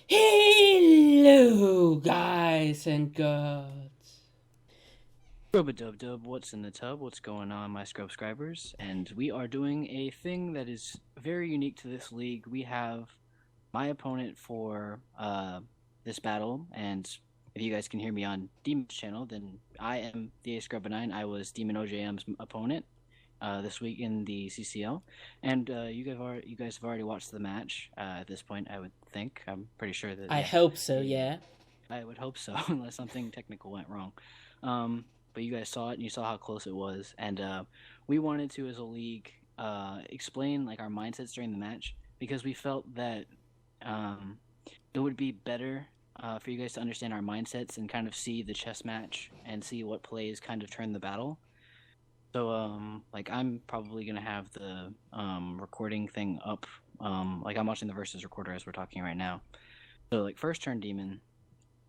Hello, guys and girls. Rub-a-dub-dub, what's in the tub? What's going on, my subscribers? And we are doing a thing that is very unique to this league. We have my opponent for this battle, and if you guys can hear me on Demon's channel, then I am the Scrubanine. I was Demon OJM's opponent this week in the CCL, and you guys have already watched the match at this point. I would think. I'm pretty sure that I yeah. hope so, yeah. I would hope so, unless something technical went wrong. But you guys saw it, and you saw how close it was. And we wanted to, as a league, explain like our mindsets during the match because we felt that it would be better for you guys to understand our mindsets and kind of see the chess match and see what plays kind of turn the battle. So, like I'm probably gonna have the recording thing up. Like I'm watching the versus recorder as we're talking right now. So, like first turn demon.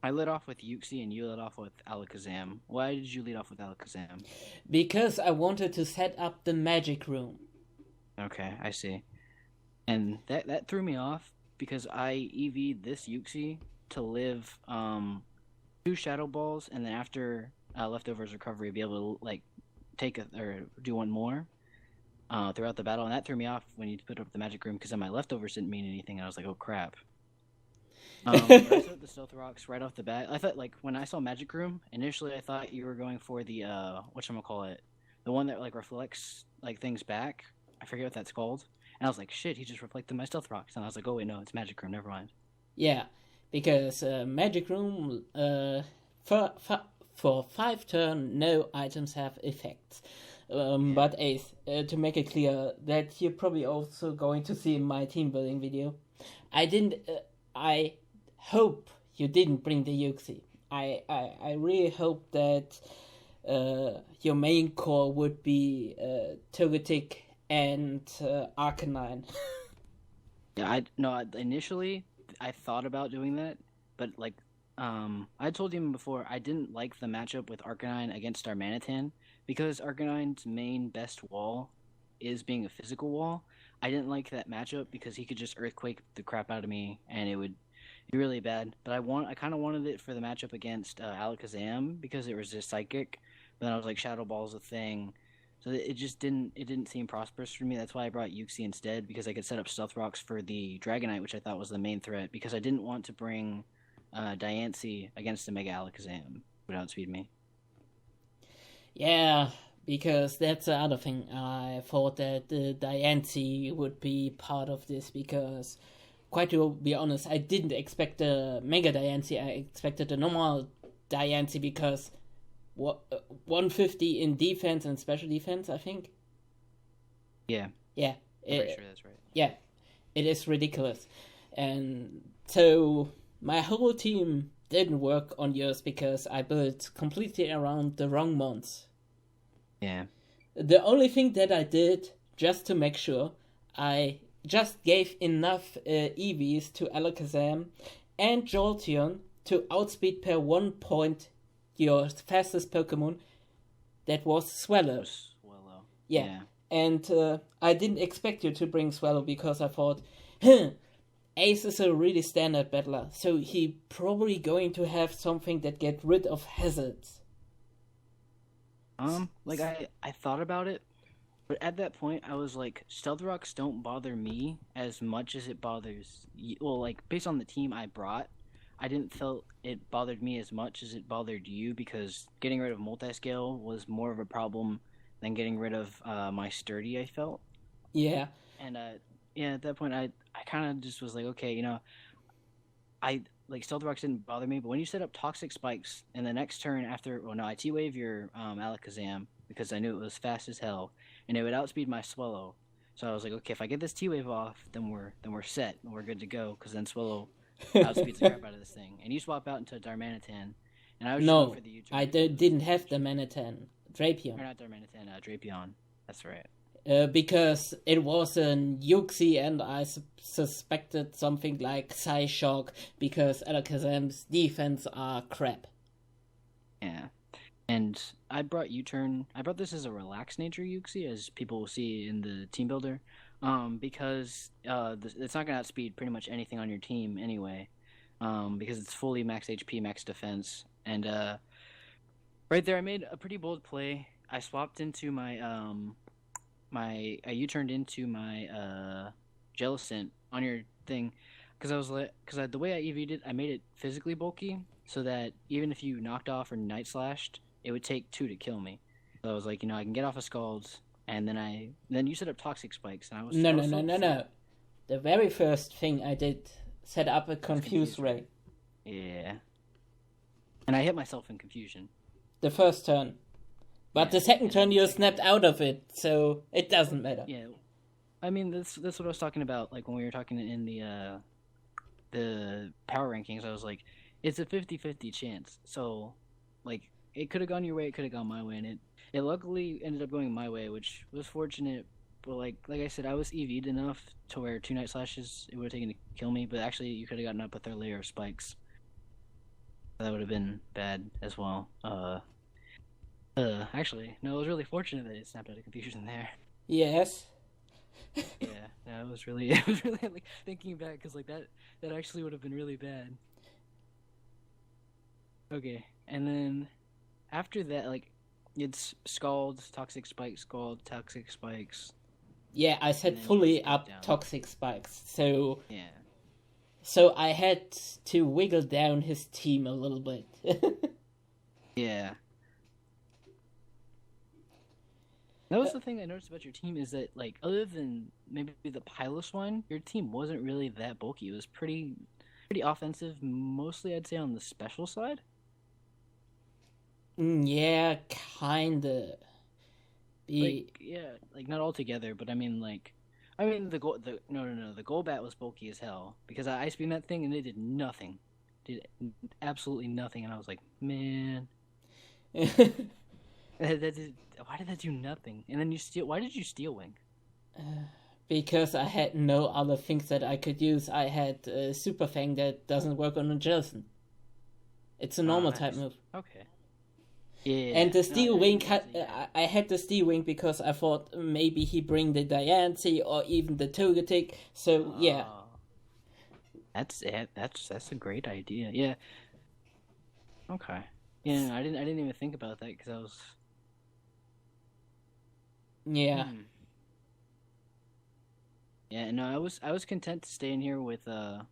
I led off with Yuxi and you led off with Alakazam. Why did you lead off with Alakazam? Because I wanted to set up the magic room. Okay, I see. And that threw me off because I EV'd this Yuxi to live two Shadow Balls and then after Leftovers Recovery be able to like take or do one more throughout the battle. And that threw me off when you put up the magic room because then my leftovers didn't mean anything. And I was like, oh crap. But I set the stealth rocks right off the bat. I thought like when I saw Magic Room, initially I thought you were going for the whatchamacallit, the one that like reflects like things back. I forget what that's called. And I was like, shit, he just reflected my stealth rocks. And I was like, oh wait, no, it's Magic Room. Never mind. Yeah, because magic room, for 5 turn, no items have effects. But Ace, to make it clear that you're probably also going to see in my team building video, I didn't. I hope you didn't bring the Yuxi. I really hope that your main core would be Togetic and Arcanine. Yeah, I no. Initially, I thought about doing that, but like, I told you before, I didn't like the matchup with Arcanine against Darmanitan because Arcanine's main best wall is being a physical wall. I didn't like that matchup because he could just earthquake the crap out of me, and it would be really bad. But I kind of wanted it for the matchup against Alakazam because it was just psychic. But then I was like, Shadow Ball's a thing, so it didn't seem prosperous for me. That's why I brought Yuxi instead because I could set up Stealth Rocks for the Dragonite, which I thought was the main threat because I didn't want to bring Diancie against the Mega Alakazam. It would outspeed me. Yeah, because that's the other thing. I thought that the Diancie would be part of this because, quite to be honest, I didn't expect the Mega Diancie. I expected the normal Diancie because 150 in defense and special defense, I think. Yeah, Yeah. I'm pretty sure that's right. Yeah, it is ridiculous. And so my whole team didn't work on yours because I built completely around the wrong mons. Yeah. The only thing that I did, just to make sure, I just gave enough EVs to Alakazam and Jolteon to outspeed per 1 point your fastest Pokemon. That was Swallow. Swallow. Yeah. And I didn't expect you to bring Swallow because I thought, huh, Ace is a really standard battler, so he probably going to have something that get rid of hazards. Like I thought about it, but at that point I was like, Stealth Rocks don't bother me as much as it bothers you. Well, like based on the team I brought, I didn't feel it bothered me as much as it bothered you because getting rid of multiscale was more of a problem than getting rid of my sturdy. I felt, Yeah. and yeah, at that point I kind of just was like, okay, I like Stealth Rocks didn't bother me, but when you set up Toxic Spikes in the next turn after, well, no, I T Wave your Alakazam because I knew it was fast as hell, and it would outspeed my Swallow. So I was like, okay, if I get this T Wave off, then we're set, and we're good to go because then Swallow outspeeds the crap out of this thing, and you swap out into Darmanitan, and I was just going No, for the U-turn. I didn't have the Manitan. Drapion. Or not Darmanitan, Drapion. That's right. Because it was an Yuxi and I suspected something like Psyshock because Alakazam's defense are crap. Yeah. And I brought U-turn. I brought this as a relaxed nature Yuxi, as people will see in the team builder, because it's not going to outspeed pretty much anything on your team anyway. because it's fully max HP, max defense, and right there I made a pretty bold play. I swapped into my I U-turned into my Jellicent on your thing, because I was like, the way I EV'd it, I made it physically bulky so that even if you knocked off or night slashed, it would take 2 to kill me. So I was like, I can get off of Scalds, and then you set up Toxic Spikes, and I was No. The very first thing I did, set up a Confuse Ray. Yeah. And I hit myself in confusion. The first turn. But the second turn you snapped out of it, so it doesn't matter. Yeah. I mean, that's what I was talking about, like, when we were talking in the power rankings. I was like, it's a 50-50 chance. So, like, it could have gone your way, it could have gone my way, and it luckily ended up going my way, which was fortunate. But like I said, I was EV'd enough to where 2 Night Slashes it would have taken to kill me, but actually you could have gotten up a third layer of spikes. That would have been bad as well. Actually, no, it was really fortunate that it snapped out of confusion there. Yes. Yeah, no, it was really like, thinking back, because like that actually would have been really bad. Okay, and then after that, like, it's Scald, Toxic Spikes, Scald, Toxic Spikes. Yeah, I set fully up down. Toxic Spikes, so Yeah. So I had to wiggle down his team a little bit. Yeah. That was the thing I noticed about your team, is that, like, other than maybe the Pilus one, your team wasn't really that bulky. It was pretty offensive, mostly I'd say on the special side. Yeah, kinda. Like, yeah, like, not all together, but I mean the Golbat was bulky as hell, because I ice beamed that thing and it did nothing, absolutely nothing, and I was like, man, why did that do nothing? And then why did you Steel Wing? Because I had no other things that I could use. I had Super Fang that doesn't work on a Jellicent. It's a normal type move. Okay. Yeah. And the Steel Wing, I had the Steel Wing because I thought maybe he bring the Diancie or even the Togetic. So yeah. That's it. That's a great idea. Yeah. Okay. Yeah, I didn't even think about that, because I was. Yeah. Yeah. No, I was content to stay in here with the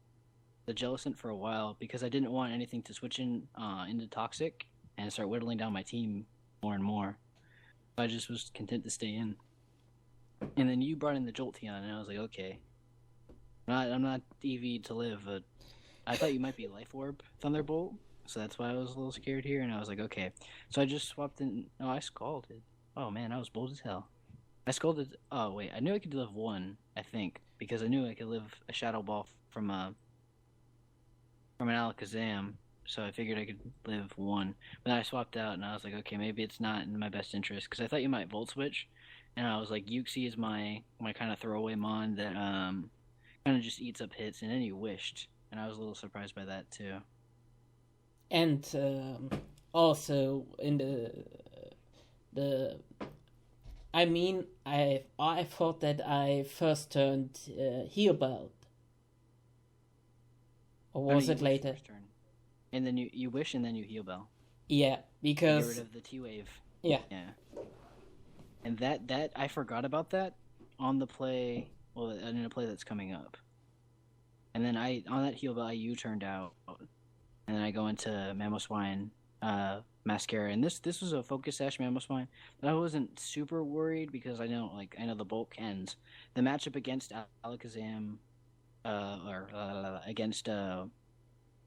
Jellicent for a while, because I didn't want anything to switch into Toxic and start whittling down my team more and more. I just was content to stay in. And then you brought in the Jolteon, and I was like, okay. I'm not EV to live, but I thought you might be Life Orb Thunderbolt, so that's why I was a little scared here, and I was like, okay. So I just swapped in. No, I Scalded. Oh man, I was bold as hell. I Scalded. Oh wait, I knew I could live 1, I think, because I knew I could live a Shadow Ball from an Alakazam. So I figured I could live 1. But then I swapped out, and I was like, okay, maybe it's not in my best interest, because I thought you might Volt Switch. And I was like, Uxie is my kind of throwaway mon that kind of just eats up hits, and then you wished. And I was a little surprised by that, too. And also, in I mean, I thought that I first turned Heal Belt. Or was it later? And then you wish, and then you Heal Bell. Yeah, because get rid of the T-Wave. Yeah. And that I forgot about that on the play. Well, in a play that's coming up. And then on that Heal Bell, I U-turned out, and then I go into Mamoswine Mascara, and this was a Focus Sash Mamoswine, but I wasn't super worried, because I know the bulk ends. The matchup against Alakazam,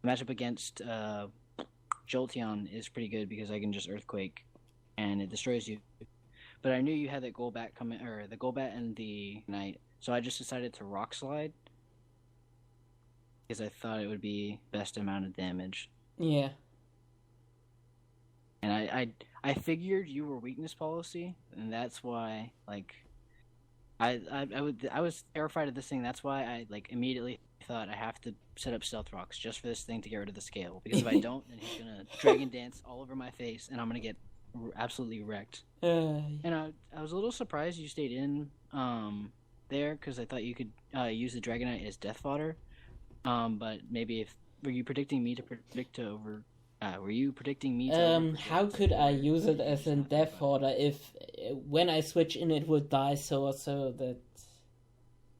matchup against Jolteon is pretty good, because I can just Earthquake and it destroys you. But I knew you had that Golbat coming, or the Golbat and the Knight, so I just decided to Rock Slide, because I thought it would be best amount of damage. Yeah. And I figured you were weakness policy, and that's why I was terrified of this thing. That's why I immediately thought I have to set up Stealth Rocks just for this thing to get rid of the scale, because if I don't, then he's gonna Dragon Dance all over my face, and I'm gonna get absolutely wrecked. And I was a little surprised you stayed in there, because I thought you could use the Dragonite as death fodder. But maybe if were you predicting me to predict to over? Were you predicting me to over How predict, could I or use it were you as just a talking death about it? order if when I switch in it would die so or so that.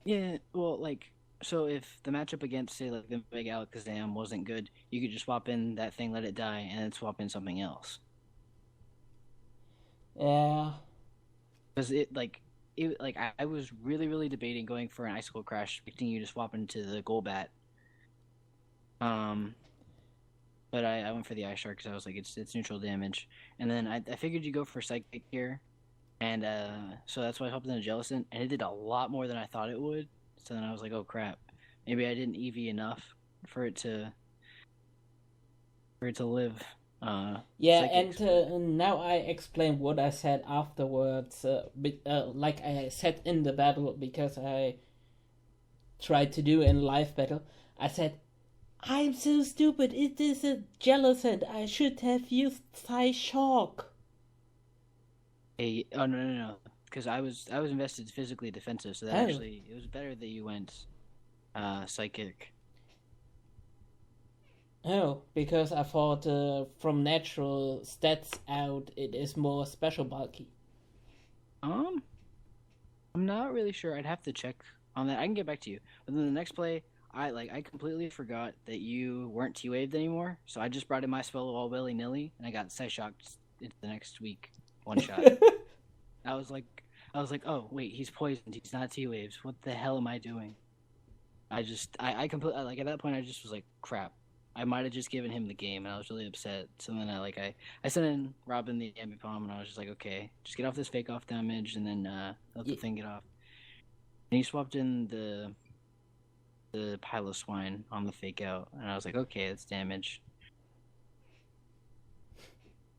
Yeah, well, like, so if the matchup against, say, like the Big Alakazam wasn't good, you could just swap in that thing, let it die, and then swap in something else. Yeah. Because I was really, really debating going for an Icicle Crash, expecting you to swap into the Golbat. Um, but I went for the Ice Shark because I was like, it's neutral damage, and then I figured you go for Psychic here, and so that's why I hopped in a Jellicent, and it did a lot more than I thought it would. So then I was like, oh crap, maybe I didn't EV enough for it to live. Yeah, Psychics, and but now I explain what I said afterwards, like I said in the battle, because I tried to do in live battle. I said, I'm so stupid, it is a Jellicent, I should have used Psyshock. oh no, because I was invested physically defensive, so that Oh, actually it was better that you went Psychic. oh, because I thought from natural stats out, it is more special bulky. Um, I'm not really sure. I'd have to check on that. I can get back to you. But then the next play, I completely forgot that you weren't T-waved anymore. So I just brought in my spell all willy nilly, and I got Side Shocked into the next week, one shot. I was like, oh wait, he's poisoned. He's not T-waves. What the hell am I doing? I completely like at that point I just was like, crap. I might have just given him the game, and I was really upset. So then I sent in Robin the Ambipom, and I was just like, okay, just get off this fake off damage, and then let the thing get off. And he swapped in the Piloswine on the fake out, and I was like, okay, that's damage.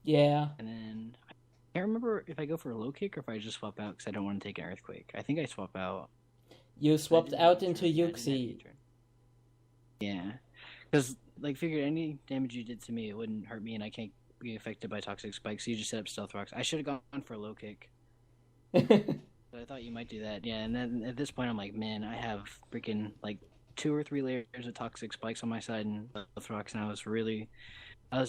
Yeah. And then I can't remember if I go for a low kick or if I just swap out because I don't want to take an earthquake. I think I swap out. You swapped out into Yuxi. Yeah, because like figured any damage you did to me, it wouldn't hurt me, and I can't be affected by toxic spikes. So you just set up stealth rocks. I should have gone for a low kick. But I thought you might do that. Yeah, and then at this point, I'm like, man, I have freaking like 2 or 3 layers of toxic spikes on my side and stealth rocks, and I was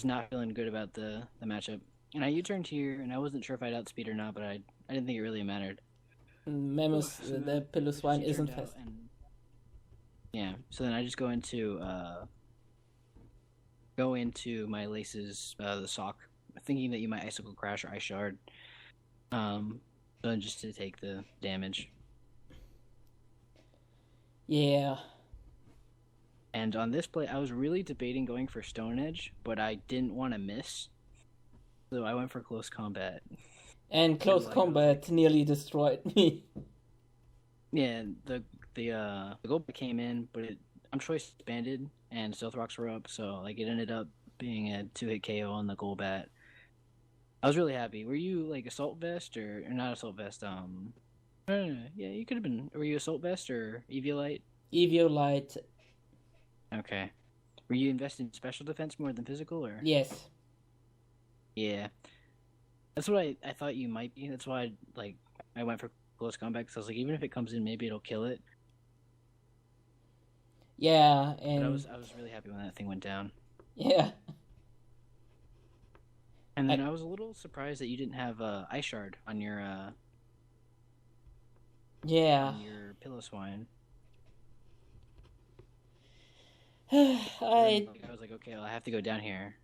not feeling good about the matchup. And I U-turned here, and I wasn't sure if I'd outspeed or not, but I didn't think it really mattered. Mammoth, So the then Piloswine she isn't turned out, fast. and yeah. So then I just go into my laces, the sock, thinking that you might icicle crash or ice shard. So just to take the damage. Yeah. And on this play, I was really debating going for Stone Edge, but I didn't want to miss, so I went for close combat. And close combat nearly destroyed me. Yeah, the Golbat came in, but I'm choice expanded and Stealth Rocks were up, so like it ended up being a 2-hit KO on the Golbat. I was really happy. Were you like Assault Vest or not Assault Vest? Yeah, you could have been. Were you Assault Vest or Eviolite? Eviolite. Okay. Were you invested in special defense more than physical, or? Yes. Yeah. That's what I thought you might be. That's why I went for close combat because I was like, even if it comes in, maybe it'll kill it. Yeah, and but I was really happy when that thing went down. Yeah. And then I was a little surprised that you didn't have Ice Shard on your yeah. Piloswine. I was like, okay, well, I have to go down here.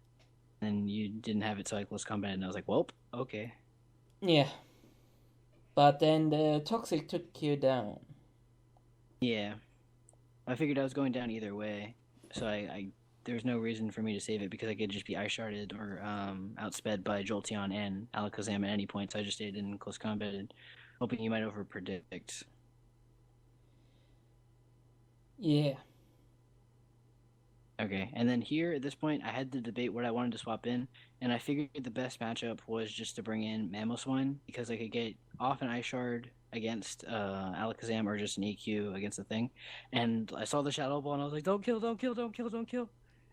And you didn't have it, so I close combat, and I was like, well, okay. Yeah. But then the Toxic took you down. Yeah. I figured I was going down either way, so I there was no reason for me to save it because I could just be Ice Sharded or outsped by Jolteon and Alakazam at any point, so I just stayed in close combat and hoping you might overpredict. Yeah. Okay, and then here at this point, I had to debate what I wanted to swap in, and I figured the best matchup was just to bring in Mamoswine because I could get off an Ice Shard against Alakazam or just an EQ against the thing. And I saw the Shadow Ball and I was like, don't kill, don't kill, don't kill, don't kill.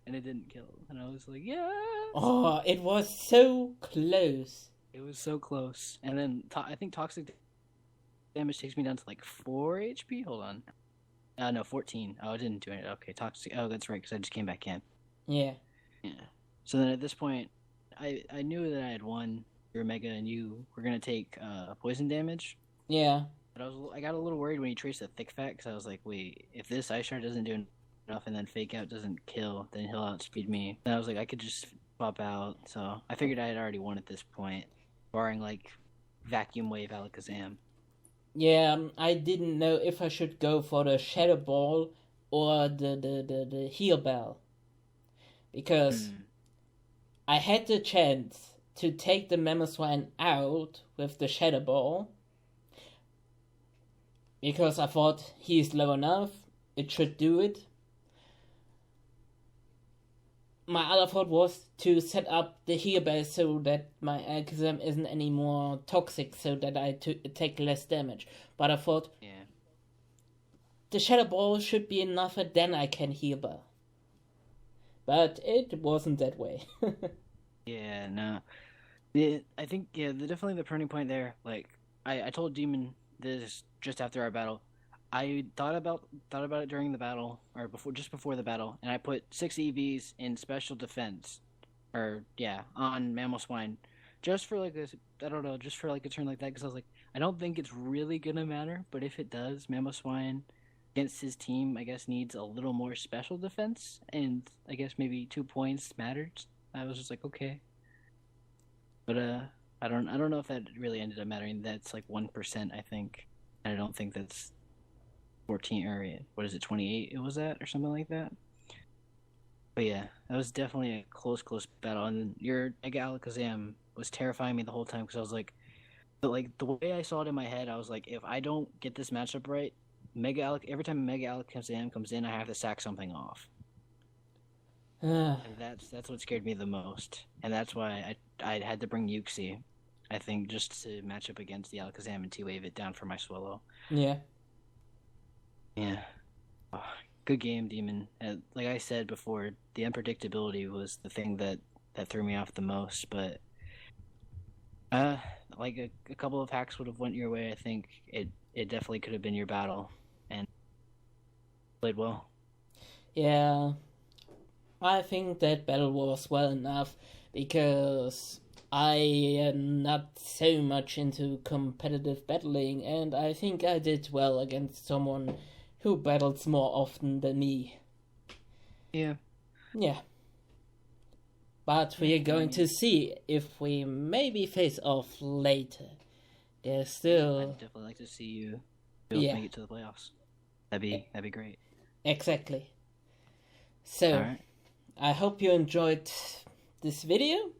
And it didn't kill. And I was like, yeah. Oh, it was so close. It was so close. And then I think Toxic damage takes me down to like 4 HP. Hold on. No, 14. Oh, I didn't do it. Okay, toxic. Oh, that's right, because I just came back in. Yeah. Yeah. So then at this point, I knew that I had won your Mega, and you were gonna take poison damage. Yeah. But I got a little worried when you traced the thick fat, because I was like, wait, if this Ice Shard doesn't do enough, and then Fake Out doesn't kill, then he'll outspeed me. And I was like, I could just pop out. So I figured I had already won at this point, barring like Vacuum Wave Alakazam. Yeah, I didn't know if I should go for the Shadow Ball or the Heal Bell. Because I had the chance to take the Mamoswine out with the Shadow Ball. Because I thought he's low enough, it should do it. My other thought was to set up the Heal Bell so that my Alakazam isn't any more toxic, so that I take less damage. But I thought, the Shadow Ball should be enough, and then I can Heal Bell. But it wasn't that way. Yeah, no. Yeah, I think definitely the turning point there. Like I told Demon this just after our battle. I thought about it during the battle, or before the battle, and I put 6 EVs in special defense, on Mamoswine, just for like just for like a turn like that, because I was like, I don't think it's really gonna matter, but if it does, Mamoswine against his team, I guess, needs a little more special defense, and I guess maybe 2 points matters. I was just like, okay, but I don't know if that really ended up mattering. That's like 1%, I think. I don't think that's 14 or what is it, 28 it was at or something like that. But yeah, that was definitely a close battle, and your Mega Alakazam was terrifying me the whole time, because I was like, the way I saw it in my head, I was like, if I don't get this matchup right, every time Mega Alakazam comes in, I have to sack something off. And that's what scared me the most, and that's why I had to bring Yuxi, I think, just to match up against the Alakazam and T-Wave it down for my Swallow. Yeah. Yeah. Oh, good game, Demon. Like I said before, the unpredictability was the thing that threw me off the most, but like a couple of hacks would have went your way. I think it definitely could have been your battle, and played well. Yeah. I think that battle was well enough, because I am not so much into competitive battling, and I think I did well against someone who battles more often than me. Yeah. Yeah. But we're going to see if we maybe face off later. There's still... I'd definitely like to see you make it to the playoffs. That'd be great. Exactly. So, right. I hope you enjoyed this video.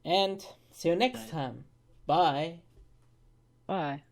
And see you next time. Bye. Bye.